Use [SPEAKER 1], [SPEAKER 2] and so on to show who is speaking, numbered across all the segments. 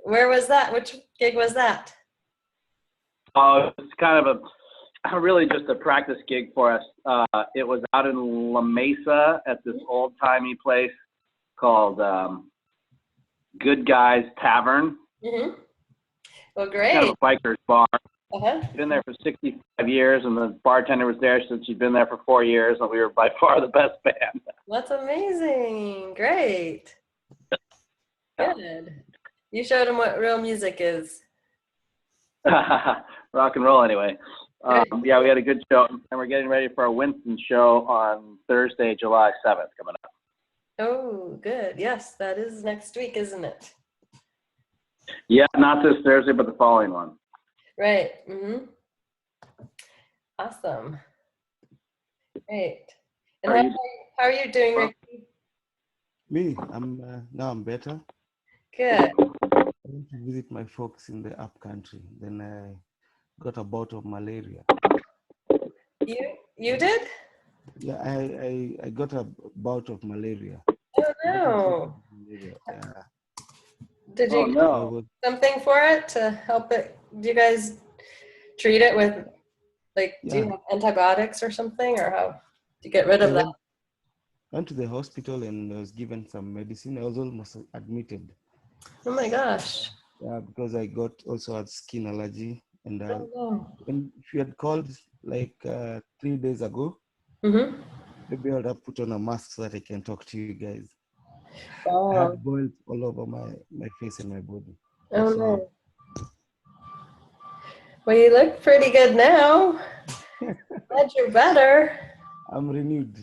[SPEAKER 1] Where was that? Which gig was that?
[SPEAKER 2] Oh, it's kind of really just a practice gig for us. It was out in La Mesa at this old-timey place called Good Guys Tavern.
[SPEAKER 1] Mm-hmm. Well,
[SPEAKER 2] It's kind
[SPEAKER 1] great.
[SPEAKER 2] of a biker's bar.
[SPEAKER 1] Uh-huh.
[SPEAKER 2] Been there for 65 years, and the bartender was there since she'd been there for 4 years, and we were by far the best band.
[SPEAKER 1] That's amazing. Great. Good. You showed them what real music is.
[SPEAKER 2] Rock and roll, anyway.
[SPEAKER 1] Great.
[SPEAKER 2] Yeah, we had a good show, and we're getting ready for our Winston show on Thursday, July 7th, coming up.
[SPEAKER 1] Oh, good. Yes, that is next week, isn't it?
[SPEAKER 2] Yeah, not this Thursday, but the following one.
[SPEAKER 1] Right. Mm-hmm. Awesome. Great. And how are you doing, Ricky?
[SPEAKER 3] Me, now I'm better.
[SPEAKER 1] Good.
[SPEAKER 3] I went to visit my folks in the up country. Then I got a bout of malaria.
[SPEAKER 1] You did?
[SPEAKER 3] Yeah, I got a bout of malaria.
[SPEAKER 1] Oh no.
[SPEAKER 3] Yeah.
[SPEAKER 1] Did you
[SPEAKER 2] no.
[SPEAKER 1] something for it to help it? Do you guys treat it with do you have antibiotics or something, or how to get rid of that?
[SPEAKER 3] Went to the hospital and was given some medicine. I was almost admitted.
[SPEAKER 1] Oh my gosh.
[SPEAKER 3] Yeah, because I got also a skin allergy. And when if you had called like 3 days ago, maybe I would have put on a mask so that I can talk to you guys.
[SPEAKER 1] Oh.
[SPEAKER 3] I had boils all over my face and my body.
[SPEAKER 1] Oh no. Well, you look pretty good now. Glad you're better.
[SPEAKER 3] I'm renewed.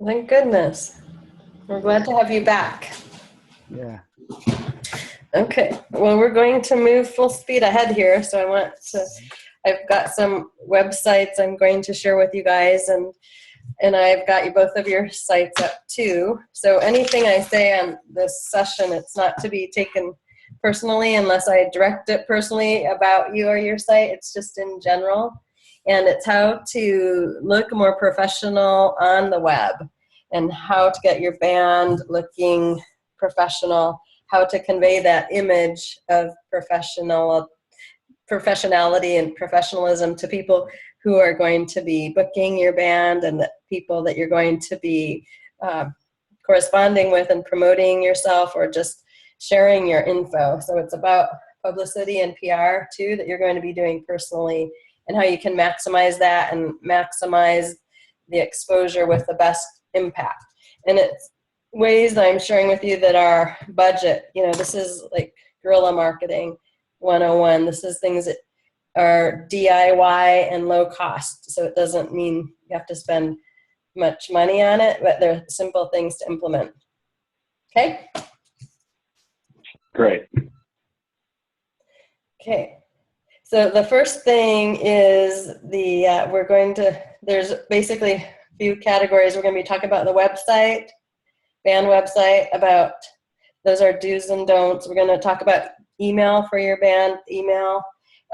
[SPEAKER 1] Thank goodness. We're glad to have you back.
[SPEAKER 3] Yeah.
[SPEAKER 1] Okay. Well, we're going to move full speed ahead here. So I've got some websites I'm going to share with you guys, and I've got you both of your sites up too. So anything I say on this session, it's not to be taken personally unless I direct it personally about you or your site. It's just in general. And it's how to look more professional on the web and how to get your band looking professional, how to convey that image of professionality and professionalism to people who are going to be booking your band, and the people that you're going to be corresponding with and promoting yourself or just sharing your info. So it's about publicity and PR too that you're going to be doing personally, and how you can maximize that and maximize the exposure with the best impact. And it's ways that I'm sharing with you that are budget. This is like guerrilla marketing 101. This is things that are DIY and low cost. So it doesn't mean you have to spend much money on it, but they're simple things to implement. Okay?
[SPEAKER 2] Great.
[SPEAKER 1] Okay. So the first thing is there's basically a few categories. We're going to be talking about the website, band website, about those are do's and don'ts. We're going to talk about email for your band, email,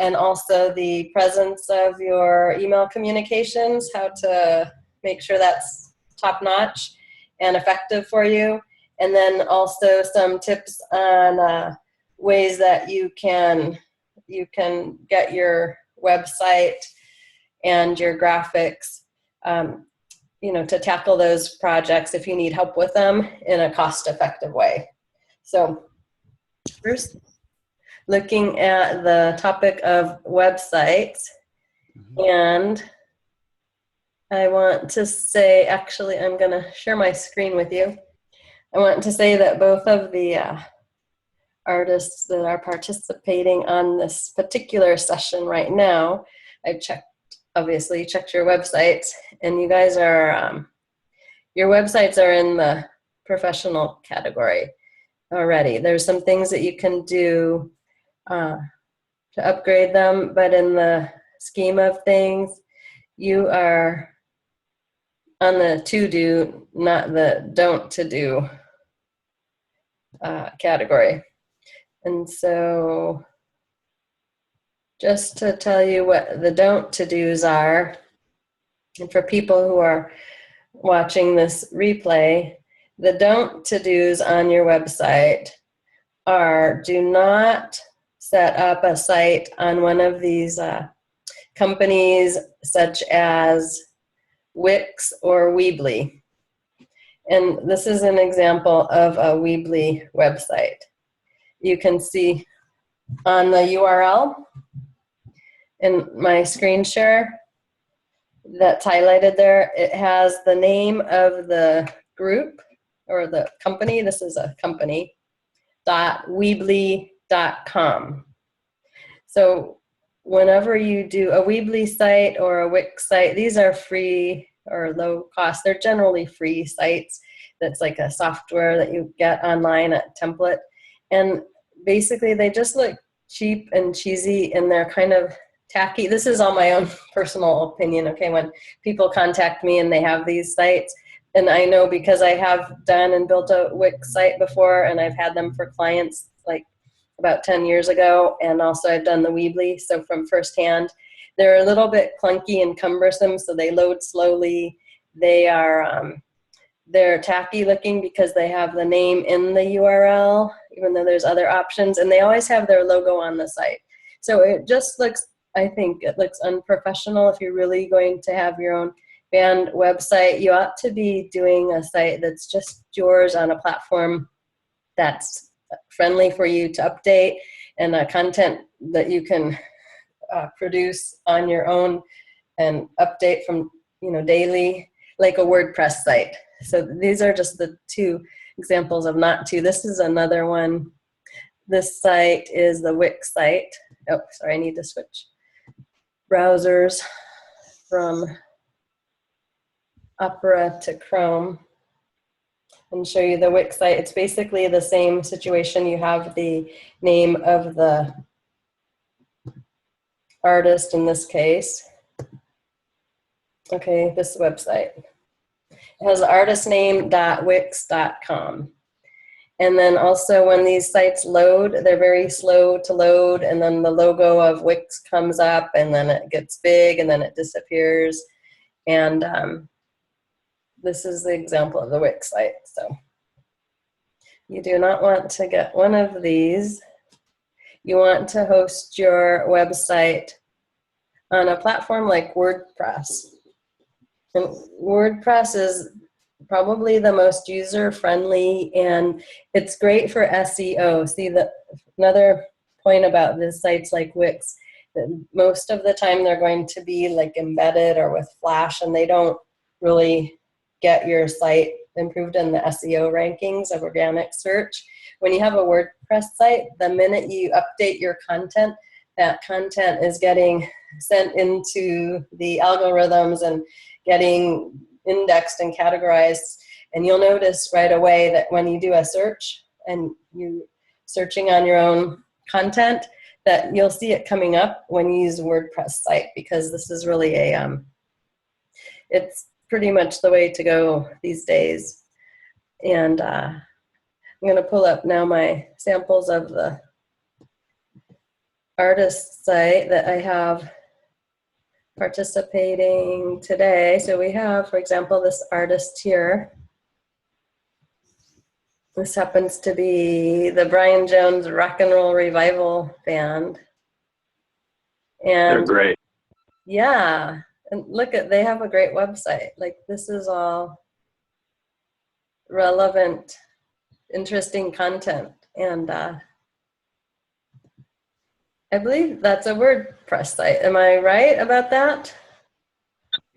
[SPEAKER 1] and also the presence of your email communications, how to make sure that's top notch and effective for you. And then also some tips on ways that you can get your website and your graphics, to tackle those projects if you need help with them in a cost-effective way. So first, looking at the topic of websites, and I want to say, actually, I'm going to share my screen with you. I want to say that both of the artists that are participating on this particular session right now, I obviously checked your websites, and you guys are, your websites are in the professional category already. There's some things that you can do to upgrade them, but in the scheme of things, you are on the to-do, not the don't-to-do category. And so just to tell you what the don't-to-dos are, and for people who are watching this replay, the don't-to-dos on your website are, do not set up a site on one of these companies such as Wix or Weebly. And this is an example of a Weebly website. You can see on the URL in my screen share that's highlighted there, it has the name of the group or the company. This is a company, .weebly.com. So whenever you do a Weebly site or a Wix site, these are free or low cost. They're generally free sites. That's like a software that you get online, a template. And basically they just look cheap and cheesy, and they're kind of tacky. This is all my own personal opinion, okay, when people contact me and they have these sites. And I know because I have done and built a Wix site before, and I've had them for clients like about 10 years ago, and also I've done the Weebly, so from firsthand. They're a little bit clunky and cumbersome, so they load slowly. They are they're tacky looking because they have the name in the URL, even though there's other options, and they always have their logo on the site. So it just looks, I think it looks unprofessional. If you're really going to have your own band website, you ought to be doing a site that's just yours on a platform that's friendly for you to update, and content that you can produce on your own and update from, you know, daily, like a WordPress site. So these are just the two examples of not to. This is another one. This site is the Wix site. Oh, sorry, I need to switch browsers from Opera to Chrome and show you the Wix site. It's basically the same situation. You have the name of the artist in this case. Okay, this website. It has artistname.wix.com. And then also when these sites load, they're very slow to load, and then the logo of Wix comes up, and then it gets big, and then it disappears. And this is the example of the Wix site. So you do not want to get one of these. You want to host your website on a platform like WordPress. And WordPress is probably the most user-friendly, and it's great for SEO. See, another point about this sites like Wix, that most of the time they're going to be like embedded or with Flash, and they don't really get your site improved in the SEO rankings of organic search. When you have a WordPress site, the minute you update your content, that content is getting sent into the algorithms and getting indexed and categorized. And you'll notice right away that when you do a search and you searching on your own content, that you'll see it coming up when you use a WordPress site, because this is really a, it's pretty much the way to go these days. And I'm going to pull up now my samples of the artist site that I have participating today. So we have, for example, this artist here. This happens to be the Brian Jones Rock and Roll Revival Band. And
[SPEAKER 2] They're great.
[SPEAKER 1] yeah, and look at, they have a great website. Like, this is all relevant, interesting content. And I believe that's a WordPress site. Am I right about that?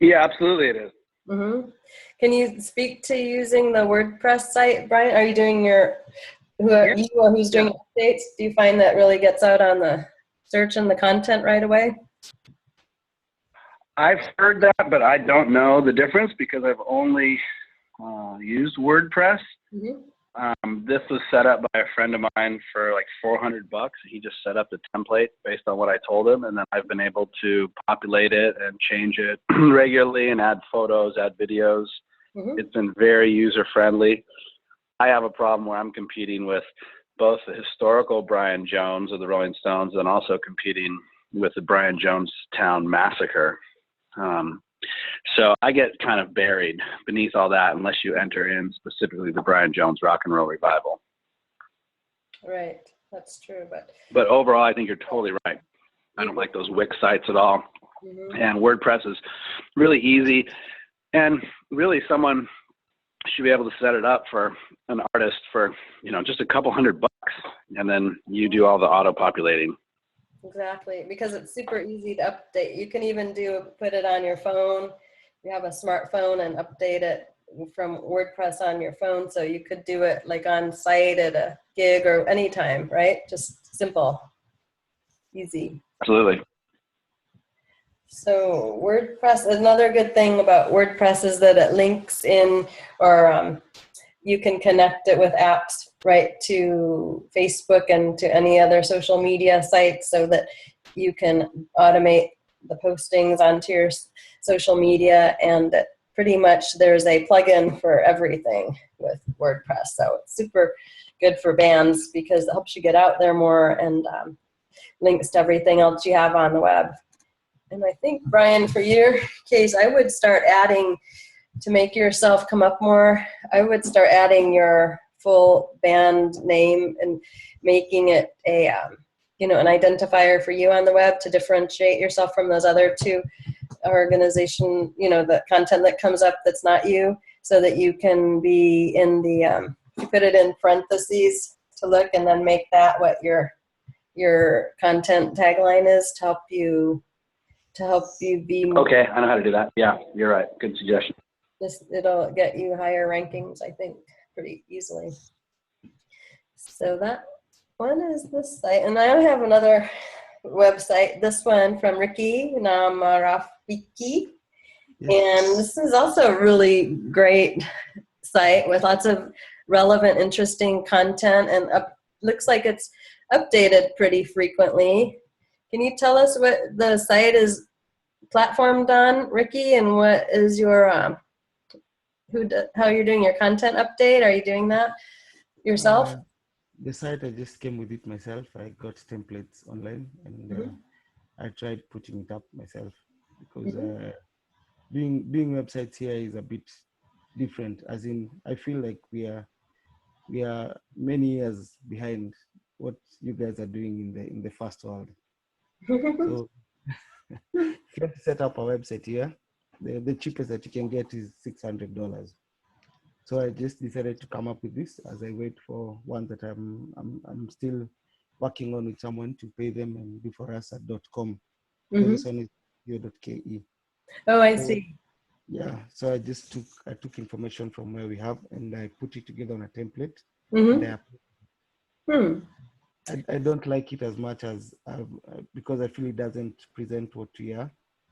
[SPEAKER 2] Yeah, absolutely it is.
[SPEAKER 1] Mm-hmm. Can you speak to using the WordPress site, Brian? Are you doing your, who's doing updates? Do you find that really gets out on the search and the content right away?
[SPEAKER 2] I've heard that, but I don't know the difference because I've only used WordPress.
[SPEAKER 1] Mm-hmm.
[SPEAKER 2] This was set up by a friend of mine for like $400. He just set up the template based on what I told him, and then I've been able to populate it and change it regularly and add photos, add videos. Mm-hmm. It's been very user-friendly. I have a problem where I'm competing with both the historical Brian Jones of the Rolling Stones and also competing with the Brian Jonestown Massacre. So I get kind of buried beneath all that unless you enter in specifically the Brian Jones Rock and Roll Revival.
[SPEAKER 1] Right. That's true.
[SPEAKER 2] But overall, I think you're totally right. I don't like those Wix sites at all. And WordPress is really easy. And really someone should be able to set it up for an artist for, just a couple $100, and then you do all the auto populating.
[SPEAKER 1] Exactly, because it's super easy to update. You can even put it on your phone. You have a smartphone and update it from WordPress on your phone. So you could do it like on site at a gig or anytime, right? Just simple, easy.
[SPEAKER 2] Absolutely.
[SPEAKER 1] So WordPress, another good thing about WordPress is that it links in, or you can connect it with apps right to Facebook and to any other social media sites, so that you can automate the postings onto your social media. And pretty much there's a plugin for everything with WordPress. So it's super good for bands because it helps you get out there more, and links to everything else you have on the web. And I think, Brian, for your case, I would start adding, to make yourself come up more, I would start adding your full band name and making it a, an identifier for you on the web to differentiate yourself from those other two organization, the content that comes up that's not you, so that you can be in the, you put it in parentheses to look, and then make that what your content tagline is to help you be more.
[SPEAKER 2] Okay, I know how to do that. Yeah, you're right. Good suggestion.
[SPEAKER 1] It'll get you higher rankings, I think, pretty easily. So that one is this site. And I have another website, this one from Ricky Namarafiki. Yes. And this is also a really great site with lots of relevant, interesting content, and looks like it's updated pretty frequently. Can you tell us what the site is platformed on, Ricky, and what is your how you're doing your content update? Are you doing that yourself?
[SPEAKER 3] The site, I just came with it myself. I got templates online, and I tried putting it up myself, because doing websites here is a bit different. As in, I feel like we are many years behind what you guys are doing in the first world. So if you have to set up a website here, the cheapest that you can get is $600. So I just decided to come up with this as I wait for one that I'm still working on with someone to pay them and do for us at .com. So this one is .ke.
[SPEAKER 1] Oh, I see.
[SPEAKER 3] Yeah, so I took information from where we have, and I put it together on a template. And I don't like it as much as because I feel it doesn't present what we are.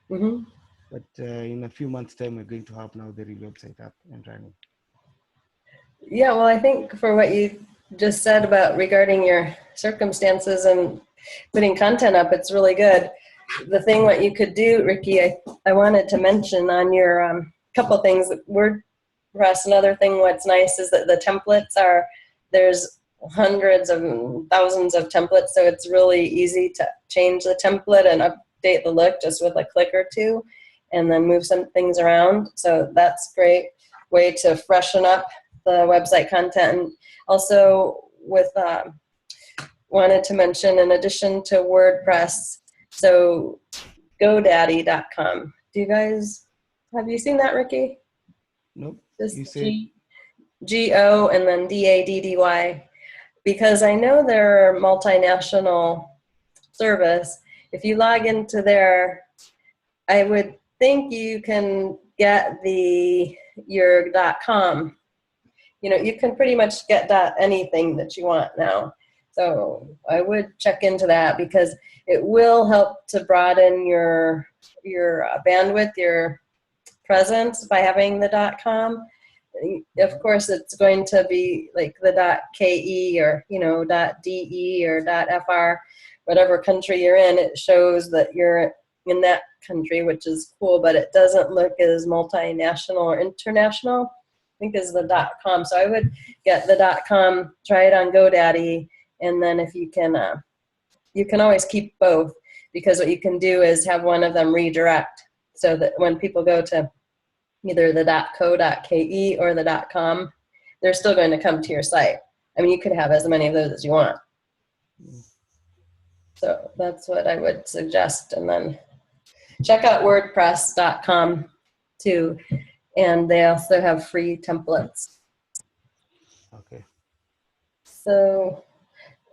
[SPEAKER 3] But in a few months' time, we're going to have now the real website up and running. Yeah,
[SPEAKER 1] well, I think for what you just said about regarding your circumstances and putting content up, it's really good. The thing what you could do, Ricky, I wanted to mention on your couple things. WordPress, another thing what's nice is that the templates there's hundreds of thousands of templates, so it's really easy to change the template and update the look just with a click or two, and then move some things around. So that's a great way to freshen up the website content. And also with wanted to mention, in addition to WordPress, so GoDaddy.com. Have you seen that, Ricky?
[SPEAKER 3] Nope.
[SPEAKER 1] Just
[SPEAKER 3] you said
[SPEAKER 1] G-O and then D-A-D-D-Y. Because I know they're a multinational service. If you log into there, I would think you can get your .com. You can pretty much get anything that you want now. So I would check into that, because it will help to broaden your bandwidth, your presence by having the .com. Of course, it's going to be like the .ke or .de or .fr, whatever country you're in. It shows that you're in that country, which is cool, but it doesn't look as multinational or international, I think, as the .com. So I would get the .com, try it on GoDaddy, and then if you can always keep both, because what you can do is have one of them redirect, so that when people go to either the .co.ke or the .com, they're still going to come to your site. I mean, you could have as many of those as you want. So that's what I would suggest. And then check out WordPress.com too. And they also have free templates.
[SPEAKER 3] Okay.
[SPEAKER 1] So,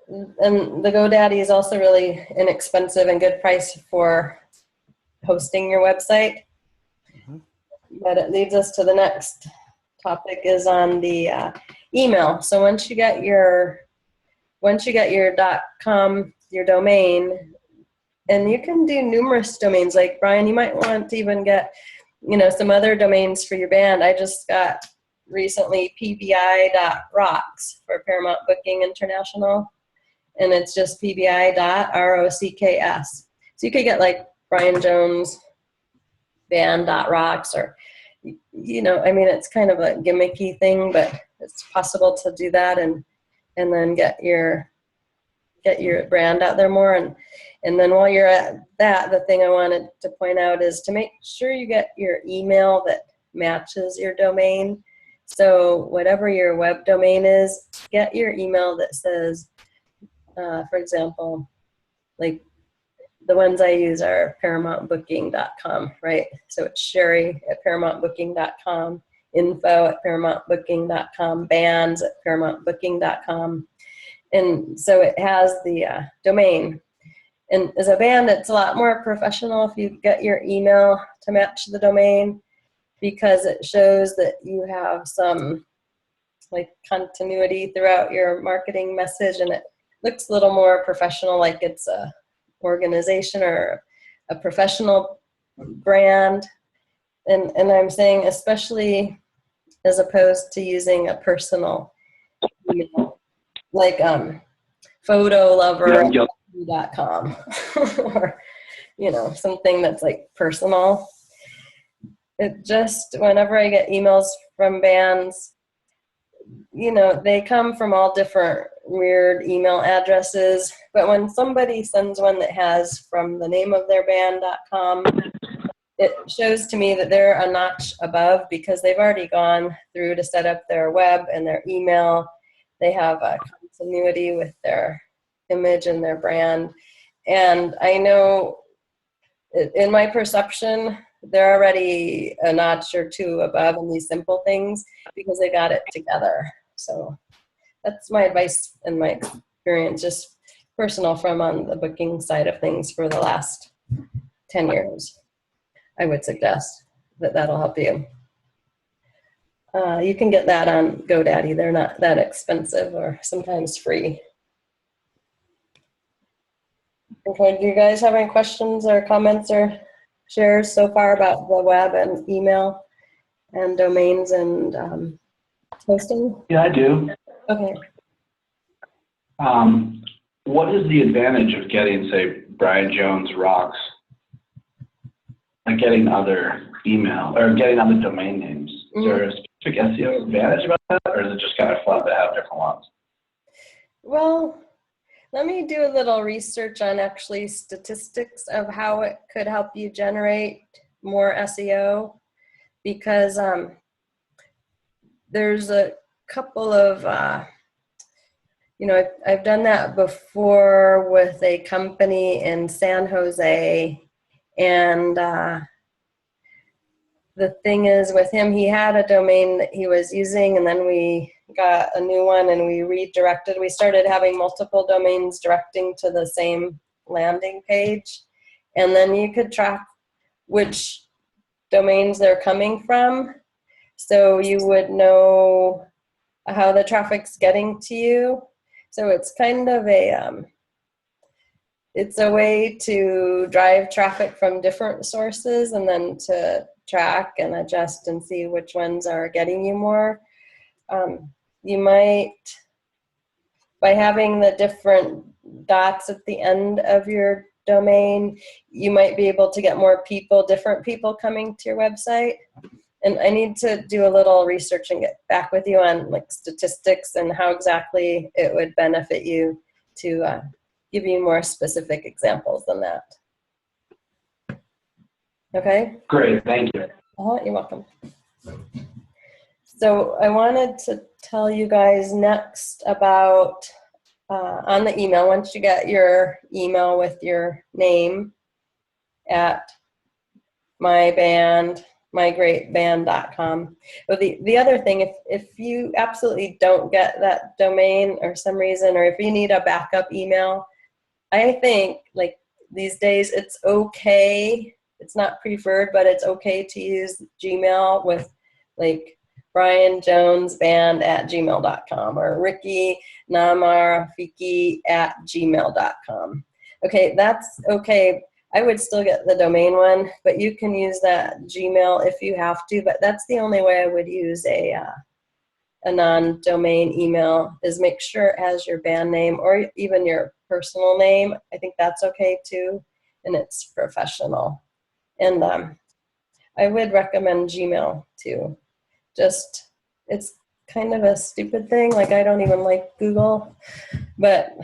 [SPEAKER 1] and the GoDaddy is also really inexpensive and good price for hosting your website.
[SPEAKER 3] Mm-hmm.
[SPEAKER 1] But it leads us to the next topic is on the email. So once you get your .com, your domain, and you can do numerous domains. Like Brian, you might want to even get, some other domains for your band. I just got recently pbi.rocks for Paramount Booking International, and it's just pbi.rocks. So you could get like Brian Jones band.rocks, or it's kind of a gimmicky thing, but it's possible to do that and then get your brand out there more. And then while you're at that, the thing I wanted to point out is to make sure you get your email that matches your domain. So whatever your web domain is, get your email that says, for example, like the ones I use are ParamountBooking.com, right? So it's Sherry@ParamountBooking.com, info@ParamountBooking.com, bands@ParamountBooking.com. And so it has the domain. And as a band, it's a lot more professional if you get your email to match the domain, because it shows that you have some like continuity throughout your marketing message, and it looks a little more professional, like it's a organization or a professional brand. And I'm saying especially as opposed to using a personal email, like photolover.com or something that's like personal. It just, whenever I get emails from bands, they come from all different weird email addresses, but when somebody sends one that has from the name of their band.com, it shows to me that they're a notch above, because they've already gone through to set up their web and their email. They have a continuity with their image and their brand. And I know in my perception, they're already a notch or two above in these simple things because they got it together. So that's my advice and my experience, just personal from on the booking side of things for the last 10 years. I would suggest that that'll help you. You can get that on GoDaddy. They're not that expensive, or sometimes free. Okay, do you guys have any questions or comments or shares so far about the web and email and domains and hosting?
[SPEAKER 4] Yeah, I do.
[SPEAKER 1] Okay.
[SPEAKER 4] What is the advantage of getting, say, Brian Jones Rocks, and getting other email or getting other domain names? Is there a specific SEO advantage about that, or is it just kind of fun to have different ones?
[SPEAKER 1] Well, let me do a little research on actually statistics of how it could help you generate more SEO, because there's a couple of, I've done that before with a company in San Jose, and the thing is with him, he had a domain that he was using, and then we got a new one and we redirected. We started having multiple domains directing to the same landing page, and then you could track which domains they're coming from, so you would know how the traffic's getting to you. So it's kind of it's a way to drive traffic from different sources, and then to track and adjust and see which ones are getting you more. You might, by having the different dots at the end of your domain, you might be able to get more people, different people coming to your website. And I need to do a little research and get back with you on like statistics and how exactly it would benefit you, to give you more specific examples than that. Okay?
[SPEAKER 4] Great, thank you.
[SPEAKER 1] You're welcome. So I wanted to tell you guys next about on the email, once you get your email with your name at mygreatband.com. But the other thing, if you absolutely don't get that domain or some reason, or if you need a backup email, I think like these days it's okay. It's not preferred, but it's okay to use Gmail with like brianjonesband@gmail.com or rickynamarafiki@gmail.com. Okay, that's okay. I would still get the domain one, but you can use that Gmail if you have to, but that's the only way I would use a non-domain email, is make sure it has your band name or even your personal name. I think that's okay too, and it's professional. And I would recommend Gmail too. Just, it's kind of a stupid thing, like I don't even like Google, but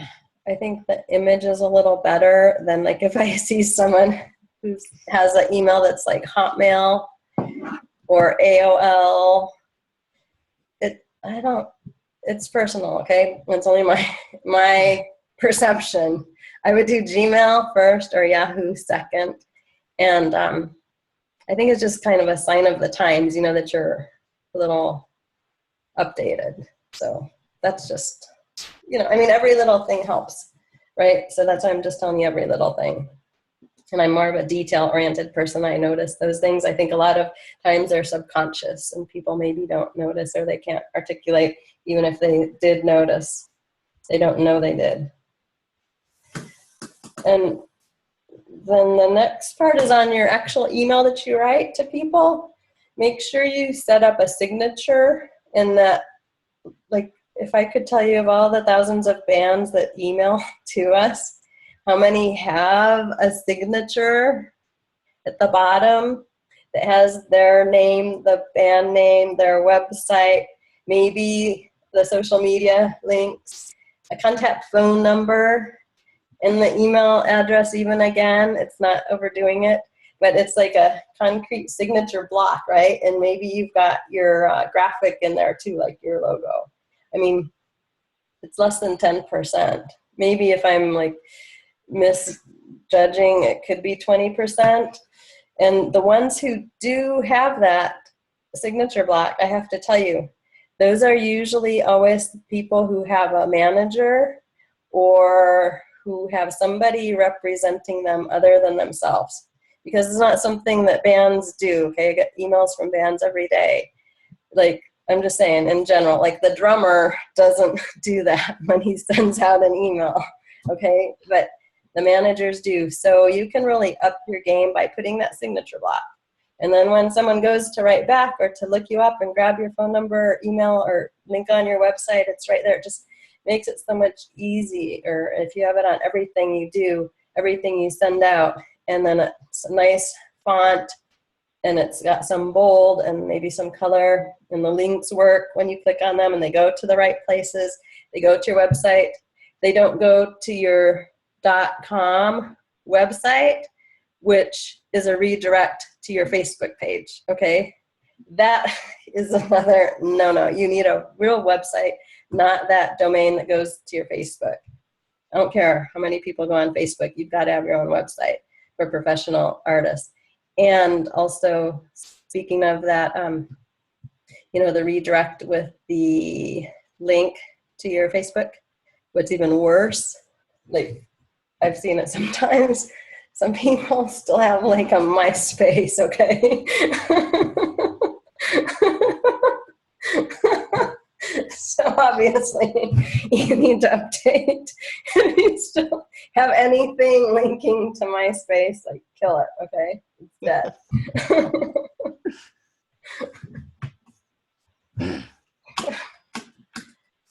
[SPEAKER 1] I think the image is a little better than like if I see someone who has an email that's like Hotmail or AOL. It's personal, okay? It's only my perception. I would do Gmail first or Yahoo second. And I think it's just kind of a sign of the times, you know, that you're a little updated. So that's just, you know, I mean, every little thing helps, right? So that's why I'm just telling you every little thing. And I'm more of a detail-oriented person. I notice those things. I think a lot of times they're subconscious and people maybe don't notice, or they can't articulate. Even if they did notice, they don't know they did. And then the next part is on your actual email that you write to people. Make sure you set up a signature, and that, like, if I could tell you of all the thousands of bands that email to us, how many have a signature at the bottom that has their name, the band name, their website, maybe the social media links, a contact phone number, and the email address even again. It's not overdoing it, but it's like a concrete signature block, right? And maybe you've got your graphic in there too, like your logo. I mean, it's less than 10%. Maybe if I'm like misjudging, it could be 20%. And the ones who do have that signature block, I have to tell you, those are usually always people who have a manager or who have somebody representing them other than themselves. Because it's not something that bands do, okay? I get emails from bands every day. Like, I'm just saying, in general, like the drummer doesn't do that when he sends out an email, okay? But the managers do. So you can really up your game by putting that signature block. And then when someone goes to write back or to look you up and grab your phone number, email, or link on your website, it's right there. It just makes it so much easier if you have it on everything you do, everything you send out, and then it's a nice font, and it's got some bold and maybe some color, and the links work when you click on them and they go to the right places. They go to your website. They don't go to your .com website, which is a redirect to your Facebook page, okay? That is another no. You need a real website, not that domain that goes to your Facebook. I don't care how many people go on Facebook. You've got to have your own website for professional artists. And also, speaking of that, you know, the redirect with the link to your Facebook, what's even worse, like I've seen it sometimes, some people still have like a MySpace, okay? So obviously you need to update. If you still have anything linking to MySpace, like kill it, okay? It's dead.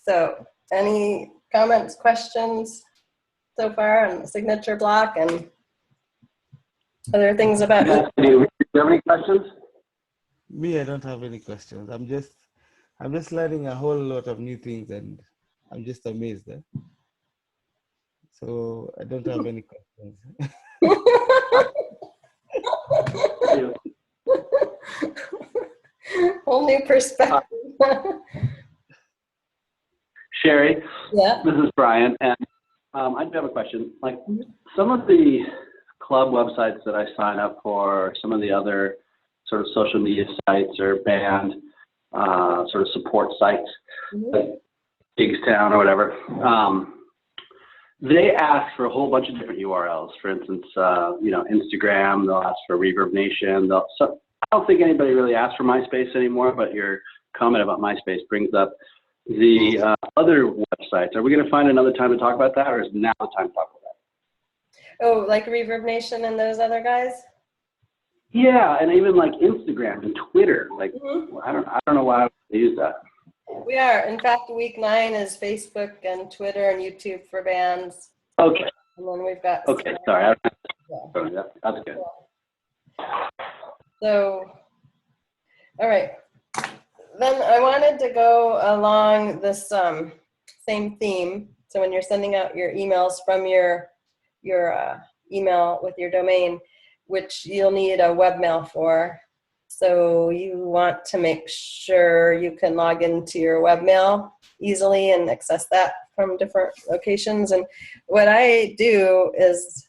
[SPEAKER 1] So any comments, questions so far on the signature block and other things about
[SPEAKER 4] Yes, I do. Do you have any questions?
[SPEAKER 3] Me, I don't have any questions. I'm just learning a whole lot of new things, and I'm just amazed. So I don't have any questions.
[SPEAKER 1] Whole new perspective.
[SPEAKER 2] Sherry,
[SPEAKER 1] Yeah.
[SPEAKER 2] this is Brian, and I do have a question. Like some of the club websites that I sign up for, some of the other sort of social media sites or band sort of support sites, like Gigstown or whatever, they ask for a whole bunch of different URLs. For instance, Instagram, they'll ask for Reverb Nation. So I don't think anybody really asks for MySpace anymore, but your comment about MySpace brings up the other websites. Are we going to find another time to talk about that, or is now the time to talk about that?
[SPEAKER 1] Oh, like Reverb Nation and those other guys?
[SPEAKER 2] Yeah, and even like Instagram and Twitter. Like I don't know why I would use that.
[SPEAKER 1] We are. In fact, week 9 is Facebook and Twitter and YouTube for bands.
[SPEAKER 2] Okay.
[SPEAKER 1] And then we've got.
[SPEAKER 2] Okay. Sorry.
[SPEAKER 1] Yeah.
[SPEAKER 2] That's good.
[SPEAKER 1] So, all right. Then I wanted to go along this same theme. So when you're sending out your emails from your email with your domain, which you'll need a webmail for. So you want to make sure you can log into your webmail easily and access that from different locations. And what I do is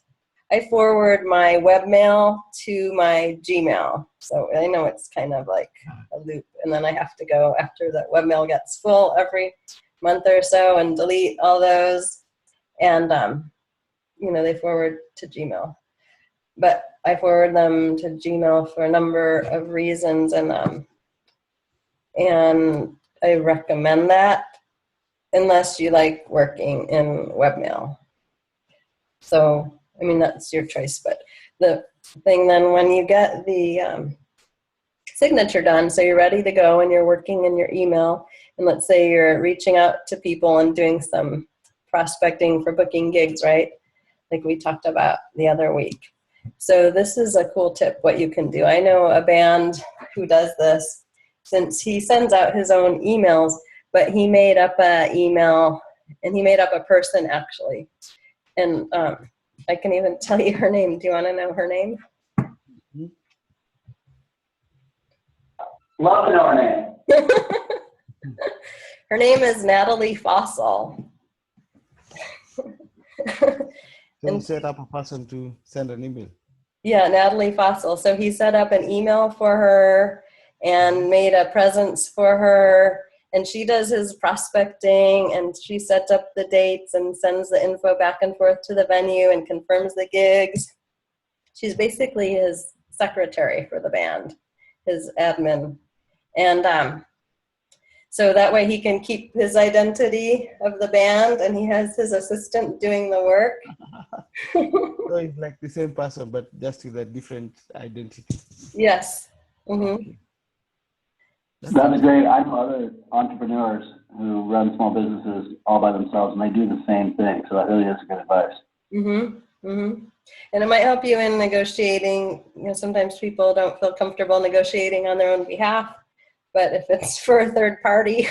[SPEAKER 1] I forward my webmail to my Gmail. So I know it's kind of like a loop, and then I have to go after the webmail gets full every month or so and delete all those. And, they forward to Gmail. But I forward them to Gmail for a number of reasons, and I recommend that unless you like working in webmail. So, I mean, that's your choice. But the thing then, when you get the signature done, so you're ready to go and you're working in your email, and let's say you're reaching out to people and doing some prospecting for booking gigs, right? Like we talked about the other week. So this is a cool tip, what you can do. I know a band who does this, since he sends out his own emails, but he made up an email, and he made up a person actually. And I can even tell you her name. Do you want to know her name?
[SPEAKER 2] Love to know her name.
[SPEAKER 1] Her name is Natalie Fossil.
[SPEAKER 3] So you set up a person to send an email?
[SPEAKER 1] Yeah, Natalie Fossil. So he set up an email for her and made a presence for her, and she does his prospecting, and she sets up the dates and sends the info back and forth to the venue and confirms the gigs. She's basically his secretary for the band, his admin. And so that way he can keep his identity of the band, and he has his assistant doing the work.
[SPEAKER 3] So it's like the same person, but just with a different identity.
[SPEAKER 1] Yes. Mm-hmm.
[SPEAKER 3] Okay.
[SPEAKER 4] That's great. I know other entrepreneurs who run small businesses all by themselves, and they do the same thing. So that really is good advice.
[SPEAKER 1] Mm-hmm. Mm-hmm. And it might help you in negotiating. Sometimes people don't feel comfortable negotiating on their own behalf, but if it's for a third party,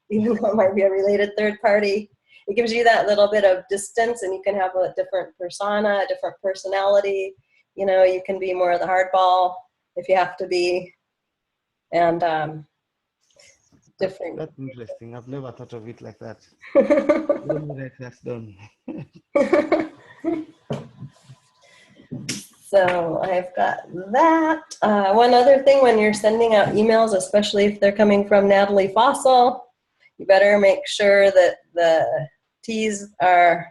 [SPEAKER 1] even though it might be a related third party, it gives you that little bit of distance, and you can have a different persona, a different personality. You can be more of the hardball if you have to be, and different.
[SPEAKER 3] That's interesting. I've never thought of it like that. Let me write that down.
[SPEAKER 1] So I've got that. One other thing, when you're sending out emails, especially if they're coming from Natalie Fossil, you better make sure that the T's are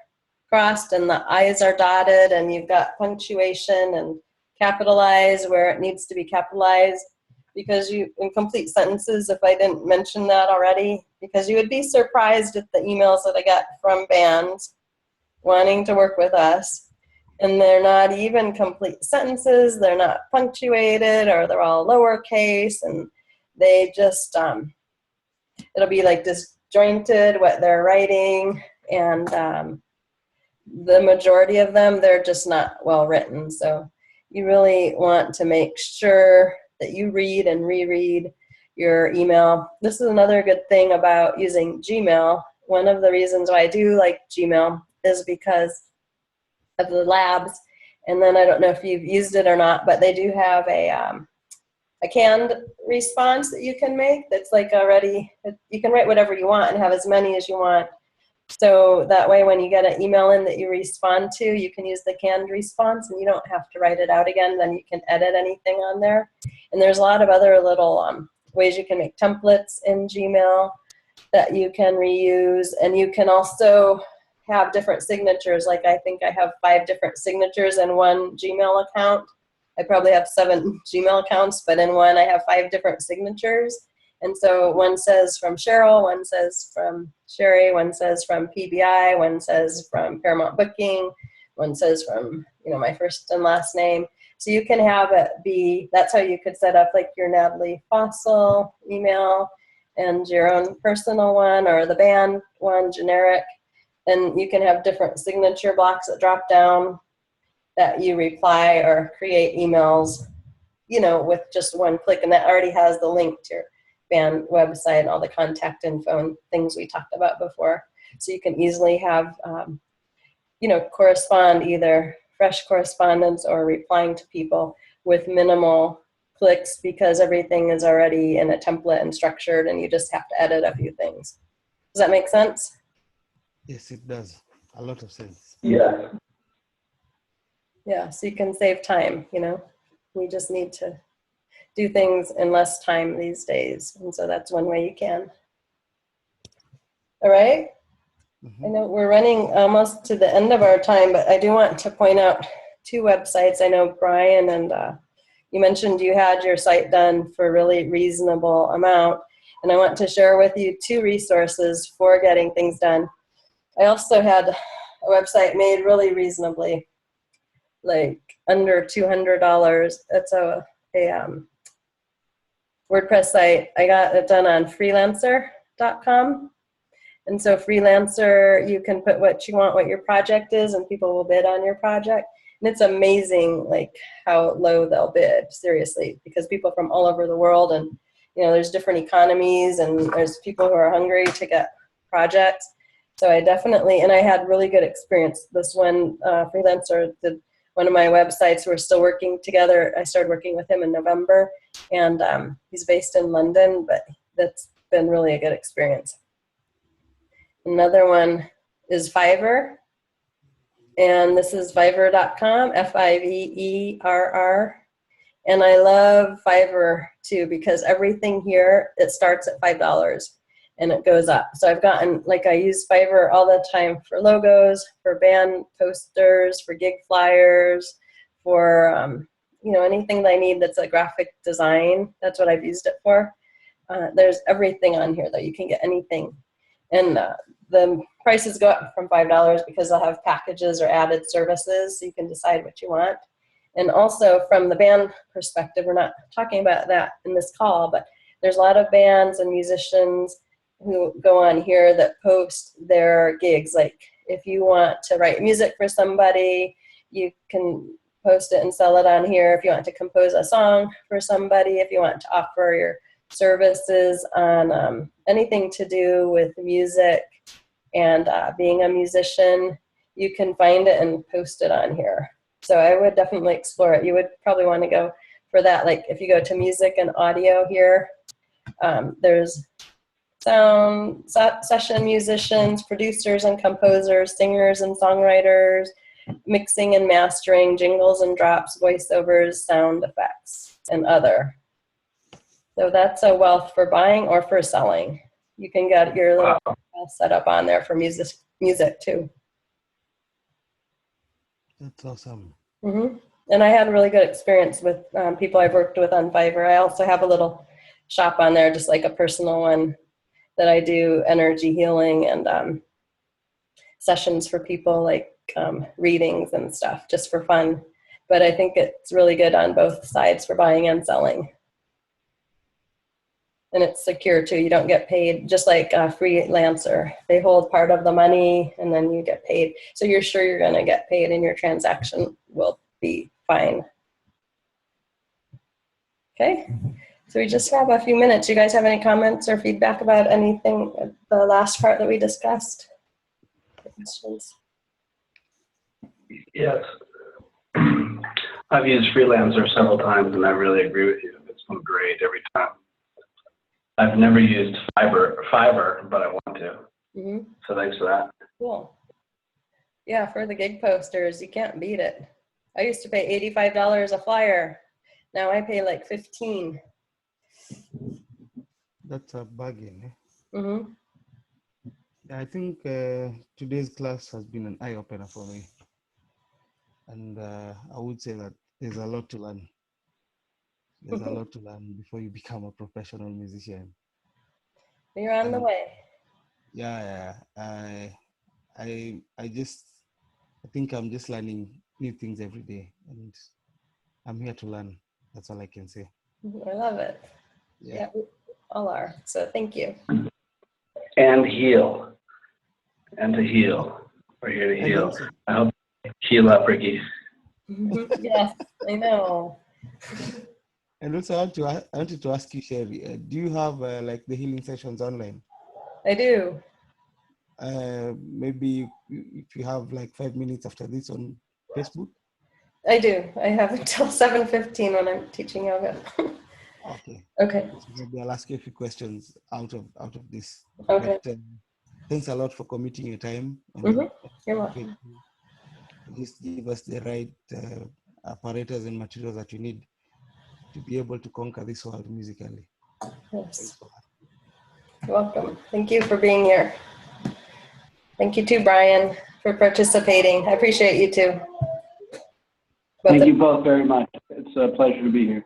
[SPEAKER 1] crossed and the I's are dotted, and you've got punctuation and capitalize where it needs to be capitalized, because you, in complete sentences, if I didn't mention that already, because you would be surprised at the emails that I get from bands wanting to work with us, and they're not even complete sentences, they're not punctuated, or they're all lowercase, and they just, it'll be like disjointed what they're writing, and the majority of them, they're just not well written. So you really want to make sure that you read and reread your email. This is another good thing about using Gmail. One of the reasons why I do like Gmail is because of the labs. And then I don't know if you've used it or not, but they do have a a canned response that you can make that's like already, you can write whatever you want and have as many as you want. So that way when you get an email in that you respond to, you can use the canned response and you don't have to write it out again. Then you can edit anything on there. And there's a lot of other little ways you can make templates in Gmail that you can reuse. And you can also have different signatures. Like I think I have 5 different signatures in one Gmail account. I probably have 7 Gmail accounts, but in one I have 5 different signatures. And so one says from Cheryl, one says from Sherry, one says from PBI, one says from Paramount Booking, one says from, you know, my first and last name. So you can have it be, that's how you could set up like your Natalie Fossil email and your own personal one, or the band one, generic. And you can have different signature blocks that drop down that you reply or create emails, you know, with just one click. And that already has the link to your band website and all the contact info and things we talked about before. So you can easily have, you know, correspond, either fresh correspondence or replying to people with minimal clicks, because everything is already in a template and structured and you just have to edit a few things. Does that make sense?
[SPEAKER 3] Yes, it does. A lot of sense.
[SPEAKER 4] Yeah.
[SPEAKER 1] Yeah, so you can save time, you know. We just need to do things in less time these days. And so that's one way you can. All right. I know we're running almost to the end of our time, but I do want to point out 2 websites. I know Brian and you mentioned you had your site done for a really reasonable amount. And I want to share with you 2 resources for getting things done. I also had a website made really reasonably, like under $200. It's a WordPress site. I got it done on freelancer.com. And so Freelancer, you can put what you want, what your project is, and people will bid on your project. And it's amazing, like, how low they'll bid, seriously, because people from all over the world, and, you know, there's different economies, and there's people who are hungry to get projects. So I definitely, and I had really good experience. This one freelancer did one of my websites. We're still working together. I started working with him in November, and he's based in London, but that's been really a good experience. Another one is Fiverr, and this is Fiverr.com, Fiverr. And I love Fiverr too, because everything here, it starts at $5 and it goes up. So I've gotten, like, I use Fiverr all the time for logos, for band posters, for gig flyers, for, you know, anything that I need that's a graphic design. That's what I've used it for. There's everything on here that you can get anything. And the prices go up from $5 because they'll have packages or added services, so you can decide what you want. And also from the band perspective, we're not talking about that in this call, but there's a lot of bands and musicians who go on here that post their gigs. Like, if you want to write music for somebody, you can post it and sell it on here. If you want to compose a song for somebody, if you want to offer your services on anything to do with music and being a musician, you can find it and post it on here. So I would definitely explore it. You would probably want to go for that. Like, if you go to music and audio here, there's sound session musicians, producers and composers, singers and songwriters, mixing and mastering, jingles and drops, voiceovers, sound effects, and other. So that's a wealth for buying or for selling. You can get your little set up on there for music too.
[SPEAKER 3] That's awesome.
[SPEAKER 1] Mm-hmm. And I had a really good experience with people I've worked with on Fiverr. I also have a little shop on there, just like a personal one, that I do energy healing and sessions for people, like readings and stuff, just for fun. But I think it's really good on both sides for buying and selling. And it's secure too. You don't get paid, just like a freelancer. They hold part of the money and then you get paid. So you're sure you're going to get paid and your transaction will be fine. Okay. So we just have a few minutes. You guys have any comments or feedback about anything, the last part that we discussed? Questions?
[SPEAKER 4] Yes. I've used Freelancer several times and I really agree with you. It's them great every time. I've never used Fiverr, but I want to.
[SPEAKER 1] Mm-hmm.
[SPEAKER 4] So thanks for that.
[SPEAKER 1] Cool. Yeah, for the gig posters, you can't beat it. I used to pay $85 a flyer. Now I pay like 15.
[SPEAKER 3] That's a bargain. Eh?
[SPEAKER 1] Mm-hmm.
[SPEAKER 3] I think today's class has been an eye-opener for me. And I would say that there's a lot to learn. There's a lot to learn before you become a professional musician.
[SPEAKER 1] You're on the way.
[SPEAKER 3] Yeah. I think I'm just learning new things every day, and I'm here to learn. That's all I can say.
[SPEAKER 1] I love it. Yeah, we all are. So thank you.
[SPEAKER 4] And heal. And to heal. We're here to
[SPEAKER 3] And
[SPEAKER 4] heal.
[SPEAKER 3] also,
[SPEAKER 4] I hope you heal up, Ricky.
[SPEAKER 1] Yes, I know.
[SPEAKER 3] and also, I wanted to ask you, Sherry, do you have like the healing sessions online?
[SPEAKER 1] I do.
[SPEAKER 3] Maybe if you have like 5 minutes after this on Facebook.
[SPEAKER 1] I do. I have until 7:15 when I'm teaching yoga.
[SPEAKER 3] Okay.
[SPEAKER 1] Okay.
[SPEAKER 3] So maybe I'll ask you a few questions out of this.
[SPEAKER 1] Okay.
[SPEAKER 3] But thanks a lot for committing your time. And
[SPEAKER 1] You're welcome.
[SPEAKER 3] just give us the right apparatus and materials that you need to be able to conquer this world musically.
[SPEAKER 1] Yes. You're welcome. Thank you for being here. Thank you too, Brian, for participating. I appreciate you too.
[SPEAKER 2] Thank you both very much. It's a pleasure to be here.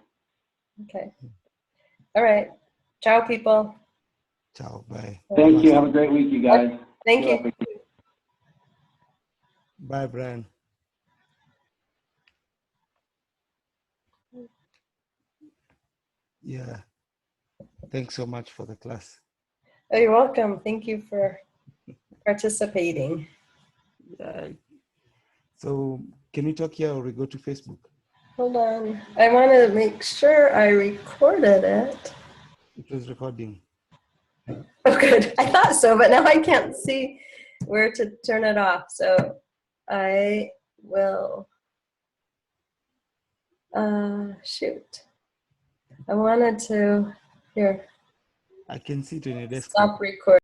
[SPEAKER 1] Okay. All right. Ciao, people.
[SPEAKER 3] Ciao. Bye.
[SPEAKER 2] Thank you. Have a great week, you guys.
[SPEAKER 1] Thank you.
[SPEAKER 3] Bye, Brian. Yeah. Thanks so much for the class.
[SPEAKER 1] Oh, you're welcome. Thank you for participating.
[SPEAKER 3] So can we talk here or we go to Facebook?
[SPEAKER 1] Hold on. I want to make sure I recorded it.
[SPEAKER 3] It was recording.
[SPEAKER 1] Oh, good. I thought so, but now I can't see where to turn it off. So I will, shoot. I wanted to, here.
[SPEAKER 3] I can see it on your desktop.
[SPEAKER 1] Stop recording.